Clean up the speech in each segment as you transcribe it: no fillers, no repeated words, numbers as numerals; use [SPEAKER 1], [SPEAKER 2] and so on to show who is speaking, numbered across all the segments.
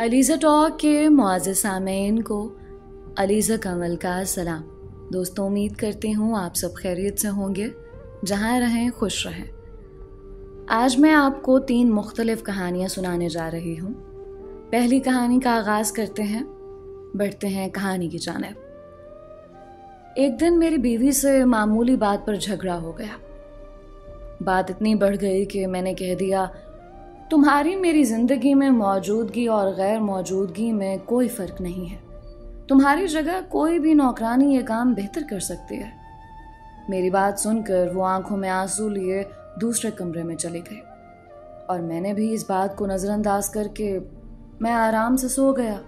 [SPEAKER 1] Aliza talk के मुआज़्ज़िज़ सामीन को अलीज़ा कमल का सलाम। दोस्तों, उम्मीद करती हूँ आप सब खैरियत से होंगे, जहाँ रहें खुश रहें। आज मैं आपको 3 मुख्तलिफ कहानियाँ सुनाने जा रही हूँ। पहली कहानी का आगाज़ करते हैं, बढ़ते हैं कहानी की जानिब। एक दिन मेरी बीवी से मामूली बात पर झगड़ा हो गया। बात इतनी बढ़ गई कि मैंने कह दिया, तुम्हारी मेरी जिंदगी में मौजूदगी और गैर मौजूदगी में कोई फ़र्क नहीं है। तुम्हारी जगह कोई भी नौकरानी ये काम बेहतर कर सकती है। मेरी बात सुनकर वो आंखों में आंसू लिए दूसरे कमरे में चली गई और मैंने भी इस बात को नज़रअंदाज करके मैं आराम से सो गया।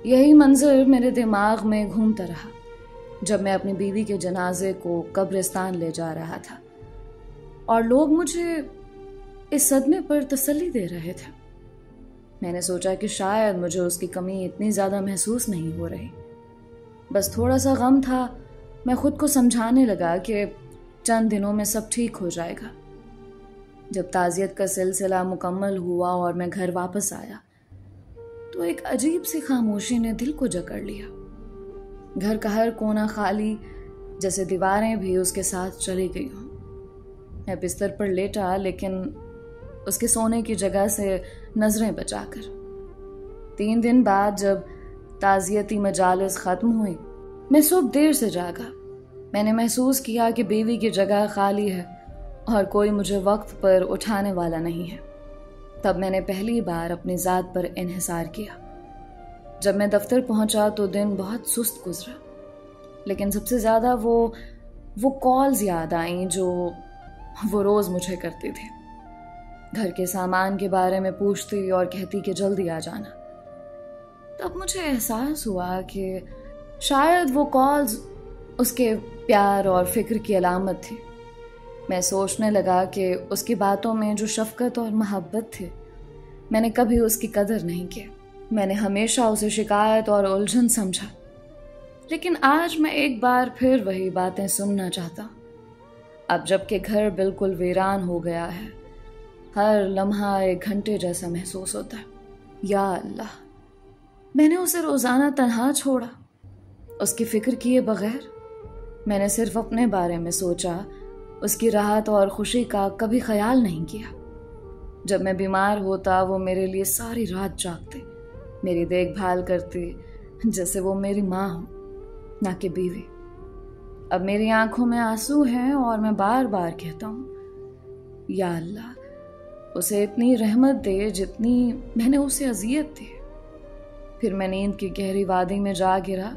[SPEAKER 1] यही मंजर मेरे दिमाग में घूमता रहा जब मैं अपनी बीवी के जनाजे को कब्रिस्तान ले जा रहा था और लोग मुझे इस सदमे पर तसल्ली दे रहे थे। मैंने सोचा कि शायद मुझे उसकी कमी इतनी ज़्यादा महसूस नहीं हो रही, बस थोड़ा सा गम था। मैं खुद को समझाने लगा कि चंद दिनों में सब ठीक हो जाएगा। जब ताज़ियत का सिलसिला मुकम्मल हुआ और मैं घर वापस आया तो एक अजीब सी खामोशी ने दिल को जकड़ लिया। घर का हर कोना खाली, जैसे दीवारें भी उसके साथ चली गई हों। मैं बिस्तर पर लेटा, लेकिन उसके सोने की जगह से नजरें बचाकर। 3 दिन बाद जब ताज़ियती मजालिस ख़त्म हुई, मैं सुबह देर से जागा। मैंने महसूस किया कि बीवी की जगह खाली है और कोई मुझे वक्त पर उठाने वाला नहीं है। तब मैंने पहली बार अपनी ज़ात पर इन्हिसार किया। जब मैं दफ्तर पहुंचा तो दिन बहुत सुस्त गुजरा, लेकिन सबसे ज़्यादा वो कॉल्स याद आईं जो वो रोज़ मुझे करती थी। घर के सामान के बारे में पूछती और कहती कि जल्दी आ जाना। तब मुझे एहसास हुआ कि शायद वो कॉल्स उसके प्यार और फिक्र की अलामत थी। मैं सोचने लगा कि उसकी बातों में जो शफकत और मोहब्बत थी, मैंने कभी उसकी कदर नहीं की। मैंने हमेशा उसे शिकायत और उलझन समझा, लेकिन आज मैं एक बार फिर वही बातें सुनना चाहता। अब जबकि घर बिल्कुल वीरान हो गया है, हर लम्हा 1 घंटे जैसा महसूस होता है। या अल्लाह, मैंने उसे रोज़ाना तन्हा छोड़ा, उसकी फिक्र किए बगैर। मैंने सिर्फ अपने बारे में सोचा, उसकी राहत और खुशी का कभी ख्याल नहीं किया। जब मैं बीमार होता वो मेरे लिए सारी रात जागते, मेरी देखभाल करते जैसे वो मेरी माँ हो, ना कि बीवी। अब मेरी आंखों में आंसू हैं और मैं बार बार कहता हूँ, या अल्लाह, उसे इतनी रहमत दे जितनी मैंने उसे अजियत दी। फिर मैं नींद की गहरी वादी में जा गिरा।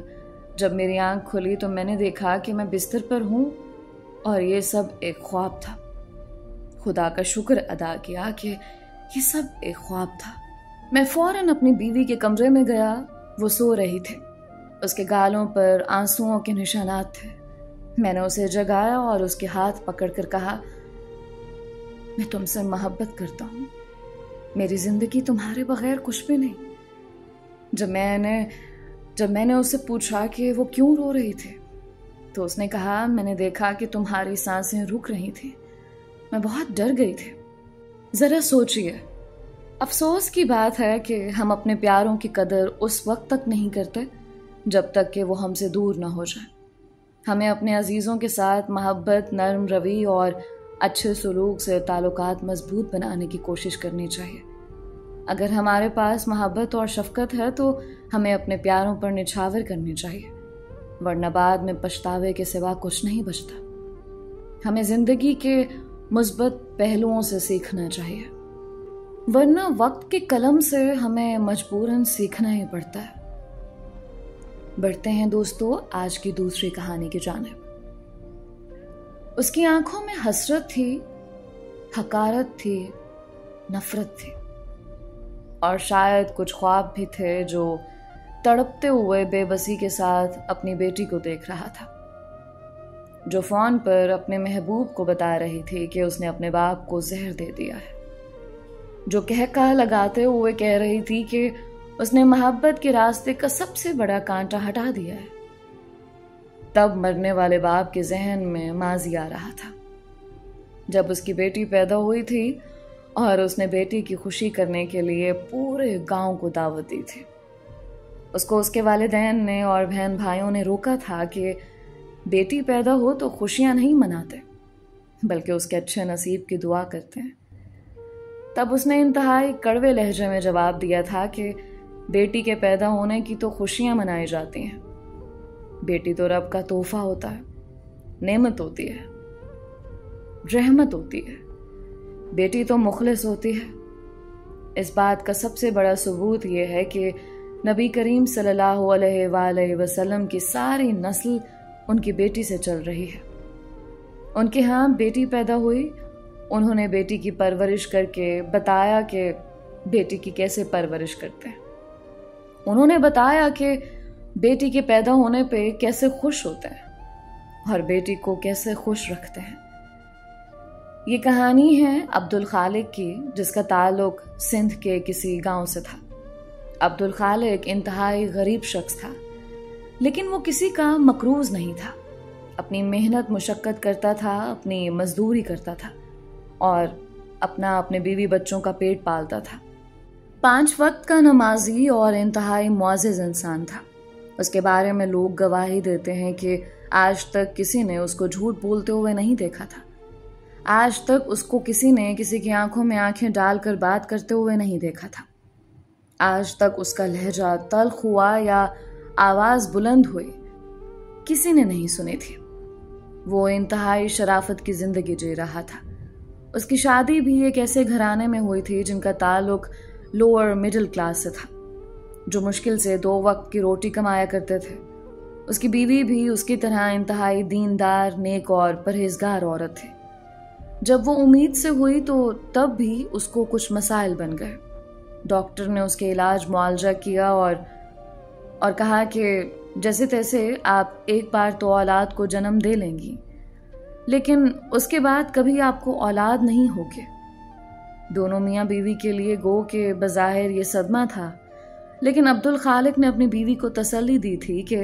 [SPEAKER 1] जब मेरी आंख खुली तो मैंने देखा कि मैं बिस्तर पर हूँ और ये सब एक ख्वाब था। खुदा का शुक्र अदा किया कि ये सब एक ख्वाब था। मैं फौरन अपनी बीवी के कमरे में गया। वो सो रही थी, उसके गालों पर आंसुओं के निशानात थे। मैंने उसे जगाया और उसके हाथ पकड़कर कहा, मैं तुमसे मोहब्बत करता हूँ, मेरी जिंदगी तुम्हारे बगैर कुछ भी नहीं। जब मैंने उससे पूछा कि वो क्यों रो रही थी, तो उसने कहा, मैंने देखा कि तुम्हारी सांसें रुक रही थी, मैं बहुत डर गई थी। जरा सोचिए, अफसोस की बात है कि हम अपने प्यारों की कदर उस वक्त तक नहीं करते जब तक कि वो हमसे दूर ना हो जाए। हमें अपने अजीज़ों के साथ मोहब्बत, नरम रवि और अच्छे सलूक से ताल्लुकात मजबूत बनाने की कोशिश करनी चाहिए। अगर हमारे पास मोहब्बत और शफकत है तो हमें अपने प्यारों पर निछावर करनी चाहिए, वरना बाद में पछतावे के सिवा कुछ नहीं बचता। हमें ज़िंदगी के मुस्बत पहलुओं से सीखना चाहिए, वरना वक्त के कलम से हमें मजबूरन सीखना ही पड़ता है। बढ़ते हैं दोस्तों आज की दूसरी कहानी की जानिब। उसकी आंखों में हसरत थी, हकारत थी, नफरत थी और शायद कुछ ख्वाब भी थे जो तड़पते हुए बेबसी के साथ अपनी बेटी को देख रहा था, जो फोन पर अपने महबूब को बता रही थी कि उसने अपने बाप को जहर दे दिया है, जो कहकहा लगाते हुए कह रही थी कि उसने मोहब्बत के रास्ते का सबसे बड़ा कांटा हटा दिया है। तब मरने वाले बाप के जहन में माजी आ रहा था। जब उसकी बेटी पैदा हुई थी, और उसने बेटी की खुशी करने के लिए पूरे गांव को दावत दी थी। उसको उसके वालिदैन ने और बहन भाइयों ने रोका था कि बेटी पैदा हो तो खुशियां नहीं मनाते, बल्कि उसके अच्छे नसीब की दुआ करते हैं। तब उसने इंतहाई कड़वे लहजे में जवाब दिया था कि बेटी के पैदा होने की तो खुशियां मनाई जाती हैं, बेटी तो रब का तोहफा होता है, नेमत होती है, रहमत होती है, बेटी तो मुखलिस होती है। इस बात का सबसे बड़ा सबूत यह है कि नबी करीम सल्लल्लाहु अलैहि वसल्लम की सारी नस्ल उनकी बेटी से चल रही है। उनके यहाँ बेटी पैदा हुई, उन्होंने बेटी की परवरिश करके बताया कि बेटी की कैसे परवरिश करते हैं। उन्होंने बताया कि बेटी के पैदा होने पे कैसे खुश होते हैं और बेटी को कैसे खुश रखते हैं। ये कहानी है अब्दुल खालिक की, जिसका ताल्लुक सिंध के किसी गांव से था। अब्दुल खालिक इंतहाई गरीब शख्स था, लेकिन वो किसी का मकरूज नहीं था। अपनी मेहनत मुशक्कत करता था, अपनी मजदूरी करता था और अपने बीवी बच्चों का पेट पालता था। 5 वक्त का नमाजी और इंतहाई मुअज़्ज़िज़ इंसान था। उसके बारे में लोग गवाही देते हैं कि आज तक किसी ने उसको झूठ बोलते हुए नहीं देखा था। आज तक उसको किसी ने किसी की आंखों में आंखें डालकर बात करते हुए नहीं देखा था। आज तक उसका लहजा तल्ख हुआ या आवाज बुलंद हुई किसी ने नहीं सुनी थी। वो इंतहाई शराफत की जिंदगी जी रहा था। उसकी शादी भी एक ऐसे घराने में हुई थी जिनका ताल्लुक लोअर मिडिल क्लास से था, जो मुश्किल से 2 वक्त की रोटी कमाया करते थे। उसकी बीवी भी उसकी तरह इंतहाई दीनदार, नेक और परहेजगार औरत थी। जब वो उम्मीद से हुई तो तब भी उसको कुछ मसाइल बन गए। डॉक्टर ने उसके इलाज मुआवजा किया और कहा कि जैसे तैसे आप एक बार तो औलाद को जन्म दे लेंगी, लेकिन उसके बाद कभी आपको औलाद नहीं होगी। दोनों मियाँ बीवी के लिए गो के बज़ाहिर ये सदमा था, लेकिन अब्दुल खालिक ने अपनी बीवी को तसल्ली दी थी कि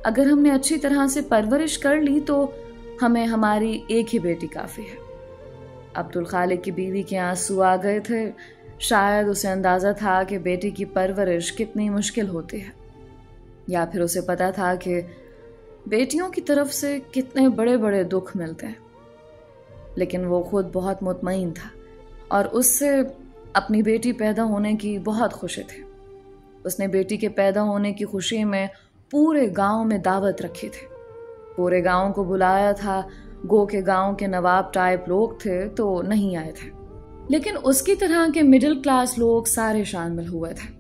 [SPEAKER 1] अगर हमने अच्छी तरह से परवरिश कर ली तो हमें हमारी एक ही बेटी काफ़ी है। अब्दुल खालिक की बीवी के आंसू आ गए थे। शायद उसे अंदाज़ा था कि बेटी की परवरिश कितनी मुश्किल होती है, या फिर उसे पता था कि बेटियों की तरफ से कितने बड़े बड़े दुख मिलते हैं। लेकिन वो खुद बहुत मुतमईन था और उससे अपनी बेटी पैदा होने की बहुत खुशी थी। उसने बेटी के पैदा होने की खुशी में पूरे गांव में दावत रखी थी। पूरे गांव को बुलाया था। गो के गांव के नवाब टाइप लोग थे तो नहीं आए थे, लेकिन उसकी तरह के मिडिल क्लास लोग सारे शामिल हुए थे।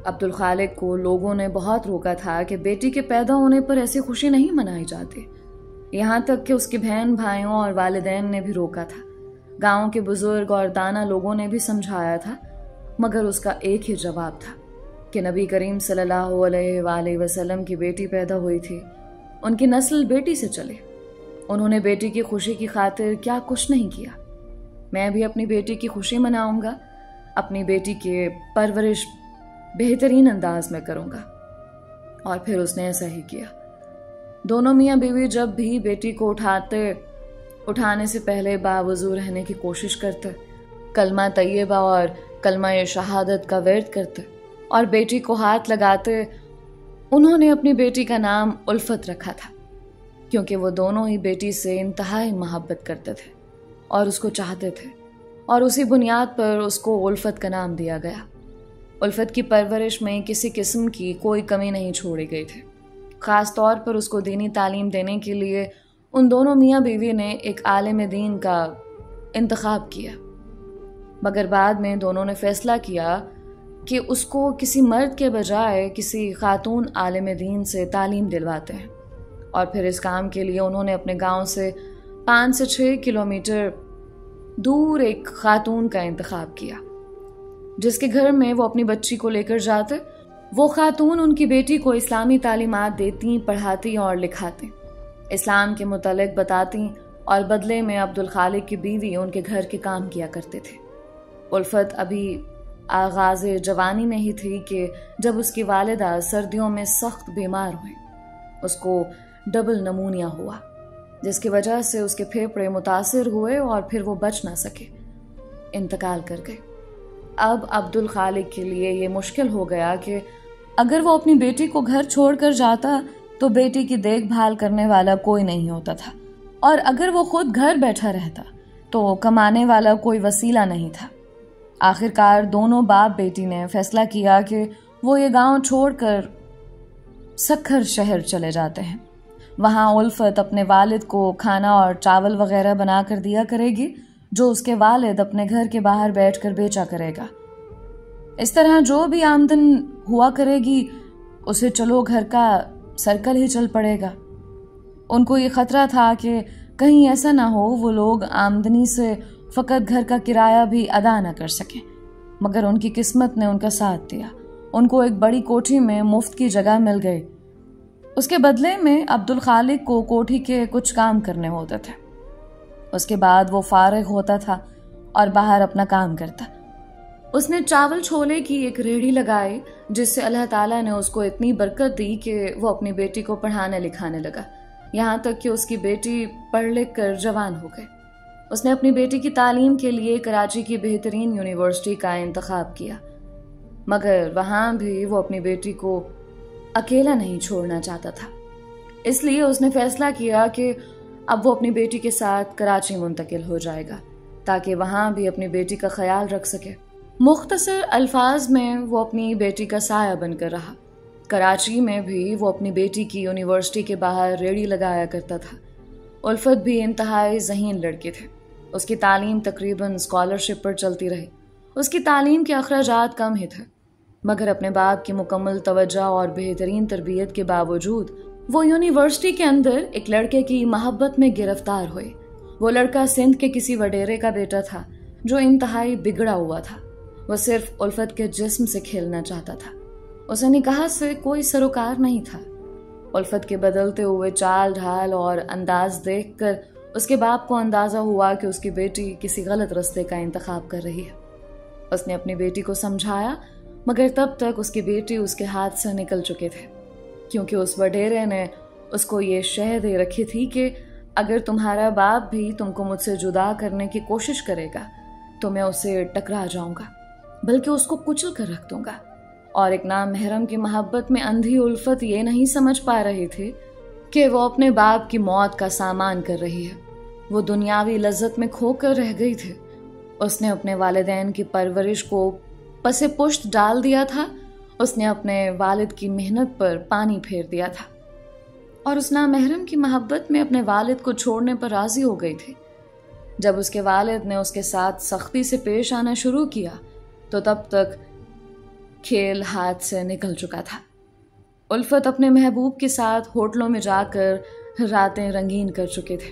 [SPEAKER 1] अब्दुल खालिक को लोगों ने बहुत रोका था कि बेटी के पैदा होने पर ऐसी खुशी नहीं मनाई जाती। यहाँ तक कि उसके बहन भाइयों और वालिदैन ने भी रोका था। गांव के बुजुर्ग और दाना लोगों ने भी समझाया था, मगर उसका एक ही जवाब था कि नबी करीम सल्लल्लाहु अलैहि वसल्लम की बेटी पैदा हुई थी, उनकी नस्ल बेटी से चले। उन्होंने बेटी की खुशी की खातिर क्या कुछ नहीं किया। मैं भी अपनी बेटी की खुशी मनाऊंगा, अपनी बेटी के परवरिश बेहतरीन अंदाज में करूंगा। और फिर उसने ऐसा ही किया। दोनों मियाँ बीवी जब भी बेटी को उठाने से पहले बावजू रहने की कोशिश करते, कलमा तैयबा और कलमा शहादत का विर्द करते और बेटी को हाथ लगाते। उन्होंने अपनी बेटी का नाम उल्फत रखा था, क्योंकि वो दोनों ही बेटी से इंतहाई मोहब्बत करते थे और उसको चाहते थे, और उसी बुनियाद पर उसको उल्फत का नाम दिया गया। उल्फत की परवरिश में किसी किस्म की कोई कमी नहीं छोड़ी गई थी। ख़ास तौर पर उसको दीनी तालीम देने के लिए उन दोनों मियाँ बीवी ने एक आलिम दीन का इंतखाब किया, मगर बाद में दोनों ने फैसला किया कि उसको किसी मर्द के बजाय किसी खातून आलिम दीन से तालीम दिलवाते हैं। और फिर इस काम के लिए उन्होंने अपने गांव से 5 से 6 किलोमीटर दूर एक खातून का इंतखाब किया, जिसके घर में वो अपनी बच्ची को लेकर जाते। वो खातून उनकी बेटी को इस्लामी तालीमात देती, पढ़ाती और लिखाती, इस्लाम के मुतालिक बताती, और बदले में अब्दुल खालिक की बीवी उनके घर के काम किया करते थे। उल्फत अभी आगाज़ जवानी में ही थी कि जब उसकी वालिदा सर्दियों में सख्त बीमार हुई। उसको डबल नमूनिया हुआ, जिसकी वजह से उसके फेफड़े मुतासिर हुए और फिर वो बच ना सके। इंतकाल कर गए। अब अब्दुल खालिक के लिए ये मुश्किल हो गया कि अगर वो अपनी बेटी को घर छोड़कर जाता तो बेटी की देखभाल करने वाला कोई नहीं होता था, और अगर वो खुद घर बैठा रहता तो कमाने वाला कोई वसीला नहीं था। आखिरकार दोनों बाप बेटी ने फैसला किया कि वो ये गांव छोड़कर सक्खर शहर चले जाते हैं। वहाँ उल्फत अपने वालिद को खाना और चावल वगैरह बना कर दिया करेगी, जो उसके वालिद अपने घर के बाहर बैठकर बेचा करेगा। इस तरह जो भी आमदन हुआ करेगी उसे चलो घर का सर्कल ही चल पड़ेगा। उनको ये खतरा था कि कहीं ऐसा ना हो वो लोग आमदनी से फकत घर का किराया भी अदा न कर सकें, मगर उनकी किस्मत ने उनका साथ दिया। उनको एक बड़ी कोठी में मुफ्त की जगह मिल गई। उसके बदले में अब्दुल खालिक को कोठी के कुछ काम करने होते थे। उसके बाद वो फारिग होता था और बाहर अपना काम करता। उसने चावल छोले की एक रेहड़ी लगाई, जिससे अल्लाह ताला ने उसको इतनी बरकत दी कि वो अपनी बेटी को पढ़ाने लिखाने लगा, यहाँ तक कि उसकी बेटी पढ़ लिख कर जवान हो गई। उसने अपनी बेटी की तालीम के लिए कराची की बेहतरीन यूनिवर्सिटी का इंतखाब किया, मगर वहाँ भी वो अपनी बेटी को अकेला नहीं छोड़ना चाहता था। इसलिए उसने फैसला किया कि अब वो अपनी बेटी के साथ कराची मुंतकिल हो जाएगा, ताकि वहाँ भी अपनी बेटी का ख्याल रख सके। मुख्तसर अल्फाज में वो अपनी बेटी का साया बनकर रहा। कराची में भी वो अपनी बेटी की यूनिवर्सिटी के बाहर रेड़ी लगाया करता था। उल्फत भी इंतहाई ज़हीन लड़के थे। उसकी तालीम तकरीबन स्कॉलरशिप पर चलती रही। उसकी तालीम के अखराजात कम ही थे, मगर अपने बाप की मुकम्मल तवज्जो और बेहतरीन तरबियत के बावजूद वो यूनिवर्सिटी के अंदर एक लड़के की मोहब्बत में गिरफ्तार हुए। वो लड़का सिंध के किसी वडेरे का बेटा था जो इंतहाई बिगड़ा हुआ था। वो सिर्फ उल्फत के जिस्म से खेलना चाहता था। उसे निकाह से कोई सरोकार नहीं था। उल्फत के बदलते हुए चाल ढाल और अंदाज देखकर उसके बाप को अंदाजा हुआ कि उसकी बेटी किसी गलत रास्ते का इंतखाब कर रही है। उसने अपनी बेटी को समझाया, मगर तब तक उसकी बेटी उसके हाथ से निकल चुके थे, क्योंकि उस वडेरे ने उसको ये शह दे रखी थी कि अगर तुम्हारा बाप भी तुमको मुझसे जुदा करने की कोशिश करेगा तो मैं उसे टकरा जाऊंगा, बल्कि उसको कुचल कर रख दूंगा। और एक नामहरम की मोहब्बत में अंधी उल्फत ये नहीं समझ पा रही थी कि वो अपने बाप की मौत का सामान कर रही है। वो दुनियावी लज्जत में खोकर रह गई थी। उसने अपने वालिदैन की परवरिश को पसे पुश्त डाल दिया था। उसने अपने वालिद की मेहनत पर पानी फेर दिया था और उस नामहरम की मोहब्बत में अपने वालिद को छोड़ने पर राजी हो गई थी। जब उसके वालिद ने उसके साथ सख्ती से पेश आना शुरू किया तो तब तक खेल हाथ से निकल चुका था। उल्फत अपने महबूब के साथ होटलों में जाकर रातें रंगीन कर चुके थे,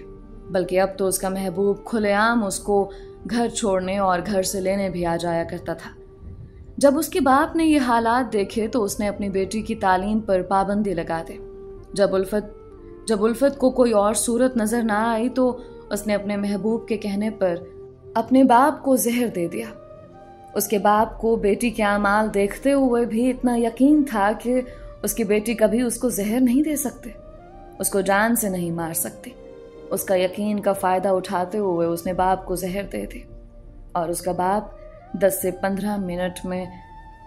[SPEAKER 1] बल्कि अब तो उसका महबूब खुलेआम उसको घर छोड़ने और घर से लेने भी आ जाया करता था। जब उसके बाप ने ये हालात देखे तो उसने अपनी बेटी की तालीम पर पाबंदी लगा दी। जब उल्फत को कोई और सूरत नजर ना आई तो उसने अपने महबूब के कहने पर अपने बाप को जहर दे दिया। उसके बाप को बेटी के अमाल देखते हुए भी इतना यकीन था कि उसकी बेटी कभी उसको जहर नहीं दे सकते, उसको जान से नहीं मार सकती। उसका यकीन का फायदा उठाते हुए उसने बाप को जहर दे दी और उसका बाप 10 से 15 मिनट में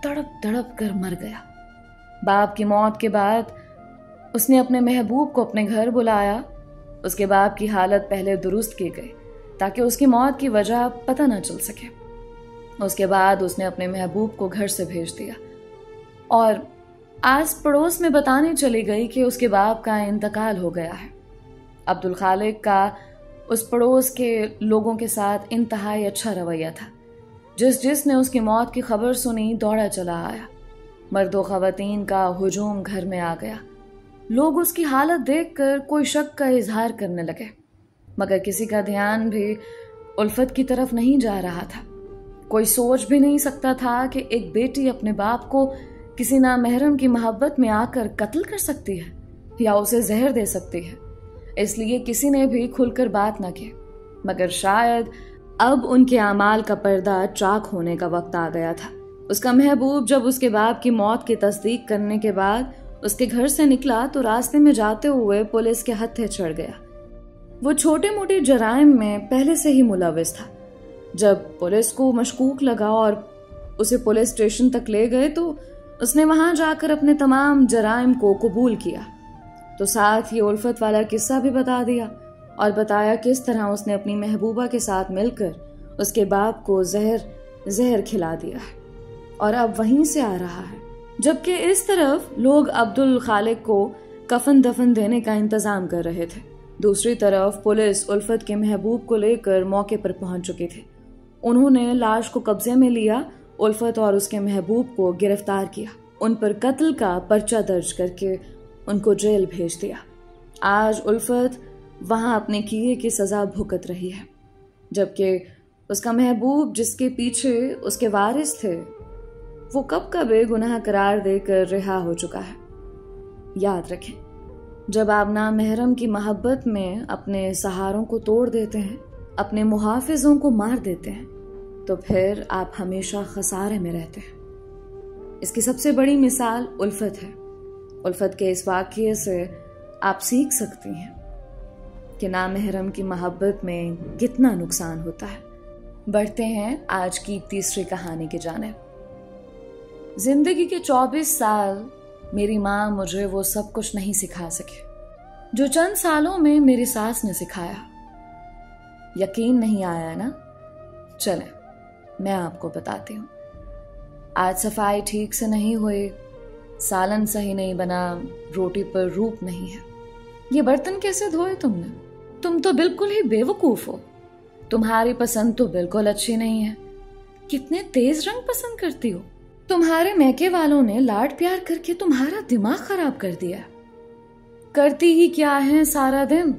[SPEAKER 1] तड़प तड़प कर मर गया। बाप की मौत के बाद उसने अपने महबूब को अपने घर बुलाया। उसके बाप की हालत पहले दुरुस्त की गई ताकि उसकी मौत की वजह पता न चल सके। उसके बाद उसने अपने महबूब को घर से भेज दिया और आस पड़ोस में बताने चली गई कि उसके बाप का इंतकाल हो गया है। अब्दुल खालिक का उस पड़ोस के लोगों के साथ इंतहाई अच्छा रवैया था। जिसने उसकी मौत की खबर सुनी दौड़ा चला आया। मर्दो खवातीन का हुजूम घर में आ गया। लोग उसकी हालत देखकर कोई शक का इजहार करने लगे, मगर किसी का ध्यान भी उल्फत की तरफ नहीं जा रहा था। कोई सोच भी नहीं सकता था कि एक बेटी अपने बाप को किसी नामहरम की मोहब्बत में आकर कत्ल कर सकती है या उसे जहर दे सकती है। इसलिए किसी ने भी खुलकर बात न की, मगर शायद अब उनके अमाल का पर्दा चाक होने का वक्त आ गया था। उसका महबूब जब उसके बाप की मौत की तस्दीक करने के बाद उसके घर से निकला तो रास्ते में जाते हुए पुलिस के हत्थे चढ़ गया। वो छोटे मोटे जराइम में पहले से ही मुलविस था। जब पुलिस को मशकूक लगा और उसे पुलिस स्टेशन तक ले गए तो उसने वहां जाकर अपने तमाम जराइम को कबूल किया। तो साथ ही उल्फत वाला किस्सा भी बता दिया और बताया किस तरह उसने अपनी महबूबा के साथ मिलकर उसके बाप को जहर खिला दिया है और अब वहीं से आ रहा है। जबकि इस तरफ लोग अब्दुल खालिक को कफन दफन देने का इंतजाम कर रहे थे। दूसरी तरफ पुलिस उल्फत के महबूब को लेकर मौके पर पहुंच चुकी थी। उन्होंने लाश को कब्जे में लिया, उल्फत और उसके महबूब को गिरफ्तार किया, उन पर कत्ल का पर्चा दर्ज करके उनको जेल भेज दिया। आज उल्फत वहां अपने किए की सजा भुगत रही है, जबकि उसका महबूब जिसके पीछे उसके वारिस थे वो कब का बेगुनाह करार देकर रिहा हो चुका है। याद रखें, जब आप नामहरम की मोहब्बत में अपने सहारों को तोड़ देते हैं, अपने मुहाफिजों को मार देते हैं, तो फिर आप हमेशा खसारे में रहते हैं। इसकी सबसे बड़ी मिसाल उल्फत है। उल्फत के इस वाक़ये से आप सीख सकती हैं कि नामहरम की मोहब्बत में कितना नुकसान होता है। बढ़ते हैं आज की तीसरी कहानी की जानिब। जिंदगी के 24 साल मेरी माँ मुझे वो सब कुछ नहीं सिखा सके जो चंद सालों में मेरी सास ने सिखाया। यकीन नहीं आया ना? चलें मैं आपको बताती हूँ। आज सफाई ठीक से नहीं हुई, सालन सही नहीं बना, रोटी पर रूप नहीं है। ये बर्तन कैसे धोए तुमने? तुम तो बिल्कुल ही बेवकूफ हो। तुम्हारी पसंद तो बिल्कुल अच्छी नहीं है। कितने तेज रंग पसंद करती हो। तुम्हारे मैके वालों ने लाड प्यार करके तुम्हारा दिमाग खराब कर दिया। करती ही क्या है सारा दिन?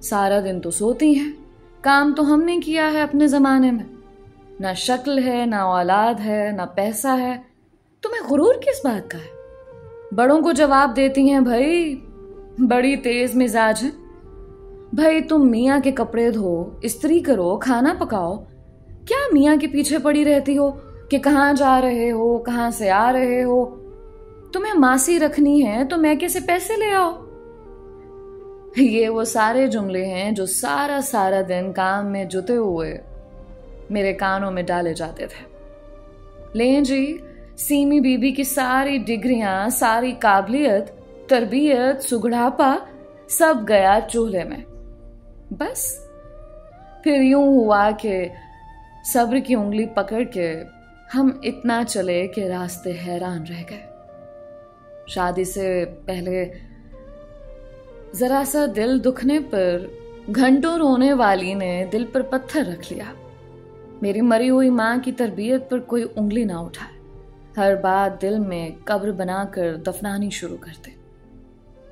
[SPEAKER 1] सारा दिन तो सोती हैं। काम तो हमने किया है अपने जमाने में। ना शक्ल है, ना औलाद है, ना पैसा है, तुम्हें गुरूर किस बात का है? बड़ों को जवाब देती हैं, भाई बड़ी तेज मिजाज है। भाई तुम मियाँ के कपड़े धो, इस्त्री करो, खाना पकाओ। क्या मियाँ के पीछे पड़ी रहती हो कि कहाँ जा रहे हो, कहाँ से आ रहे हो? तुम्हें मासी रखनी है तो मैके से पैसे ले आओ। ये वो सारे जुमले हैं जो सारा दिन काम में जुटे हुए मेरे कानों में डाले जाते थे। लें जी, सीमी बीबी की सारी डिग्रियां, सारी काबिलियत, तरबियत, सुगड़ापा सब गया चूल्हे में। बस फिर यूं हुआ कि सब्र की उंगली पकड़ के हम इतना चले कि रास्ते हैरान रह गए। शादी से पहले जरा सा दिल दुखने पर घंटों रोने वाली ने दिल पर पत्थर रख लिया। मेरी मरी हुई माँ की तरबियत पर कोई उंगली ना उठाए। हर बात दिल में कब्र बनाकर दफनानी शुरू करते।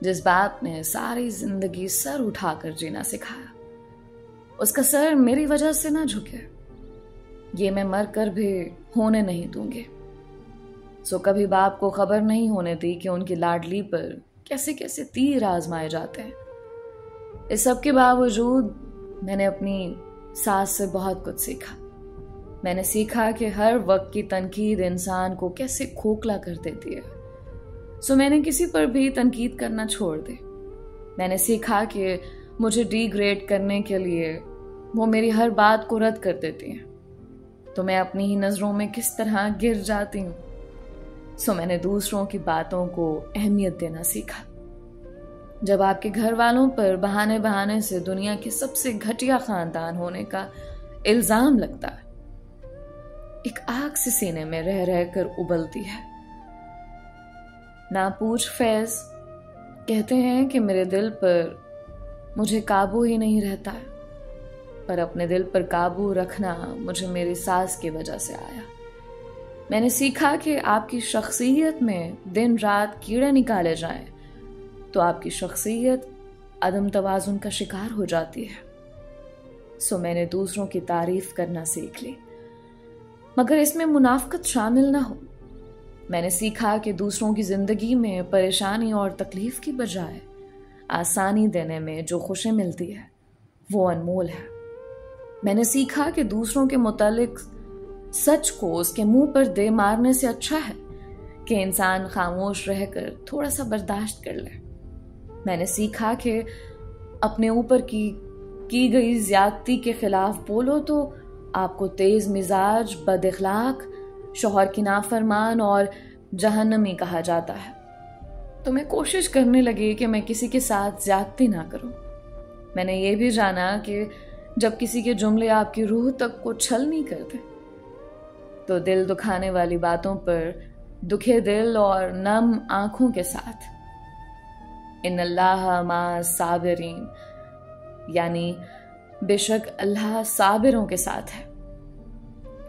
[SPEAKER 1] जिस बाप ने सारी जिंदगी सर उठाकर जीना सिखाया, उसका सर मेरी वजह से ना झुके, ये मैं मर कर भी होने नहीं दूंगी। सो कभी बाप को खबर नहीं होने दी कि उनकी लाडली पर कैसे कैसे तीर आजमाए जाते हैं। इस सब के बावजूद मैंने अपनी सास से बहुत कुछ सीखा। मैंने सीखा कि हर वक्त की तनकीद इंसान को कैसे खोखला कर देती है। सो मैंने किसी पर भी तनकीद करना छोड़ दी। मैंने सीखा कि मुझे डिग्रेड करने के लिए वो मेरी हर बात को रद्द कर देती हैं, तो मैं अपनी ही नजरों में किस तरह गिर जाती हूँ। सो मैंने दूसरों की बातों को अहमियत देना सीखा। जब आपके घर वालों पर बहाने से दुनिया के सबसे घटिया खानदान होने का इल्जाम लगता है, एक आग से सीने में रह रहकर उबलती है। ना पूछ फैज, कहते हैं कि मेरे दिल पर मुझे काबू ही नहीं रहता है, पर अपने दिल पर काबू रखना मुझे मेरी सास की वजह से आया। मैंने सीखा कि आपकी शख्सियत में दिन रात कीड़े निकाले जाएं तो आपकी शख्सियत अदम तवाजुन का शिकार हो जाती है। सो मैंने दूसरों की तारीफ करना सीख ली, मगर इसमें मुनाफकत शामिल ना हो। मैंने सीखा कि दूसरों की जिंदगी में परेशानी और तकलीफ की बजाय आसानी देने में जो खुशी मिलती है वो अनमोल है। मैंने सीखा कि दूसरों के मुतालिक सच को उसके मुंह पर दे मारने से अच्छा है कि इंसान खामोश रहकर थोड़ा सा बर्दाश्त कर ले। मैंने सीखा कि अपने ऊपर की गई ज्यादती के खिलाफ बोलो तो आपको तेज मिजाज, बदअखलाक, शौहर की नाफरमान और जहन्नमी कहा जाता है, तो मैं कोशिश करने लगी कि मैं किसी के साथ ज्यादती ना करूं। मैंने ये भी जाना कि जब किसी के जुमले आपकी रूह तक को छल नहीं करते, तो दिल दुखाने वाली बातों पर दुखे दिल और नम आंखों के साथ इन्नल्लाह मा साबिरीन, यानी बेशक अल्लाह साबिरों के साथ है,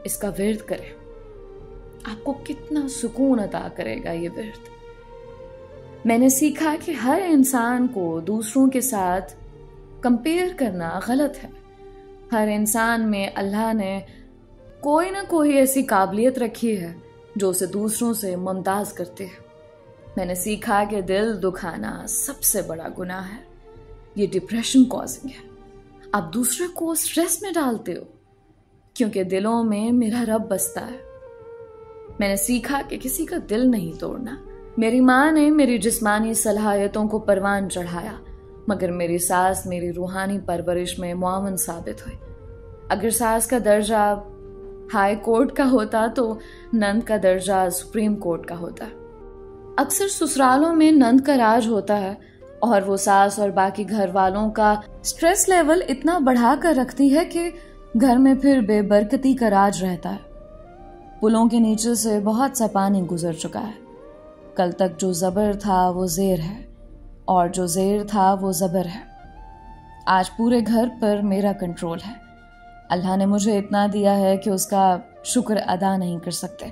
[SPEAKER 1] इसका विर्द करें। आपको कितना सुकून अता करेगा ये विर्द। मैंने सीखा कि हर इंसान को दूसरों के साथ कंपेयर करना गलत है। हर इंसान में अल्लाह ने कोई ना कोई ऐसी काबिलियत रखी है जो उसे दूसरों से मुमताज करती है। मैंने सीखा कि दिल दुखाना सबसे बड़ा गुनाह है। ये डिप्रेशन कॉजिंग है। आप दूसरे को स्ट्रेस में डालते हो, क्योंकि दिलों में मेरा रब बसता है। मैंने सीखा कि किसी का दिल नहीं तोड़ना। मेरी माँ ने मेरी जिस्मानी सलाहियतों को परवान चढ़ाया, मगर मेरी सास मेरी रूहानी परवरिश में मुआवन साबित हुई। अगर सास का दर्जा हाई कोर्ट का होता तो नंद का दर्जा सुप्रीम कोर्ट का होता। अक्सर ससुरालों में नंद का राज होता है और वो सास और बाकी घर वालों का स्ट्रेस लेवल इतना बढ़ा कर रखती है कि घर में फिर बेबरकती का राज रहता है। पुलों के नीचे से बहुत सा पानी गुजर चुका है। कल तक जो जबर था वो जेर है और जो जेर था वो जबर है। आज पूरे घर पर मेरा कंट्रोल है। अल्लाह ने मुझे इतना दिया है कि उसका शुक्र अदा नहीं कर सकते।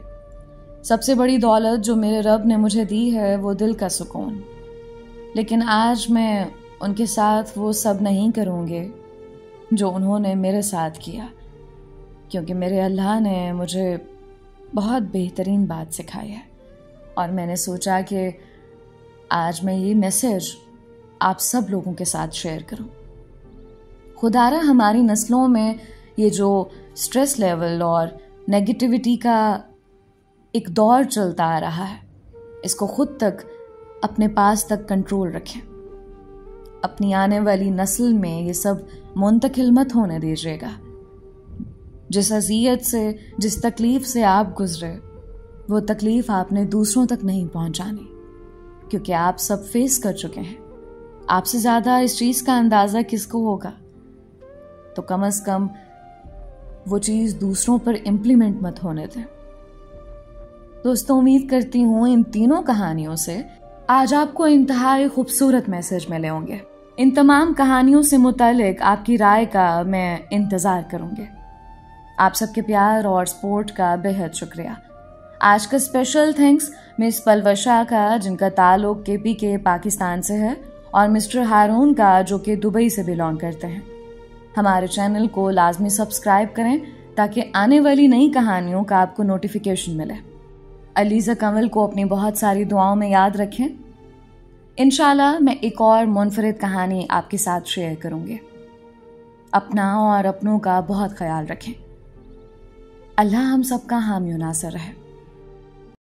[SPEAKER 1] सबसे बड़ी दौलत जो मेरे रब ने मुझे दी है वो दिल का सुकून। लेकिन आज मैं उनके साथ वो सब नहीं करूँगी जो उन्होंने मेरे साथ किया, क्योंकि मेरे अल्लाह ने मुझे बहुत बेहतरीन बात सिखाई है। और मैंने सोचा कि आज मैं ये मैसेज आप सब लोगों के साथ शेयर करूं। खुदारा हमारी नस्लों में ये जो स्ट्रेस लेवल और नेगेटिविटी का एक दौर चलता आ रहा है, इसको खुद तक अपने पास तक कंट्रोल रखें। अपनी आने वाली नस्ल में ये सब मुंतकिल मत होने दीजिएगा। जिस अज़ियत से, जिस तकलीफ से आप गुजरे, वो तकलीफ आपने दूसरों तक नहीं पहुंचानी, क्योंकि आप सब फेस कर चुके हैं। आपसे ज़्यादा इस चीज़ का अंदाज़ा किसको होगा? तो कम से कम वो चीज़ दूसरों पर इम्प्लीमेंट मत होने दें। दोस्तों, उम्मीद करती हूँ इन तीनों कहानियों से आज आपको इंतहाई खूबसूरत मैसेज मिले होंगे। इन तमाम कहानियों से मुतालिक आपकी राय का मैं इंतज़ार करूँगी। आप सबके प्यार और सपोर्ट का बेहद शुक्रिया। आज का स्पेशल थैंक्स मिस पलवशा का, जिनका ताल्लुक KPK पाकिस्तान से है, और मिस्टर हारून का, जो कि दुबई से बिलोंग करते हैं। हमारे चैनल को लाजमी सब्सक्राइब करें ताकि आने वाली नई कहानियों का आपको नोटिफिकेशन मिले। अलीज़ा कंवल को अपनी बहुत सारी दुआओं में याद रखें। इंशाल्लाह मैं एक और मुनफरिद कहानी आपके साथ शेयर करूंगी। अपना और अपनों का बहुत ख्याल रखें। अल्लाह हम सबका हामी नासर रहे।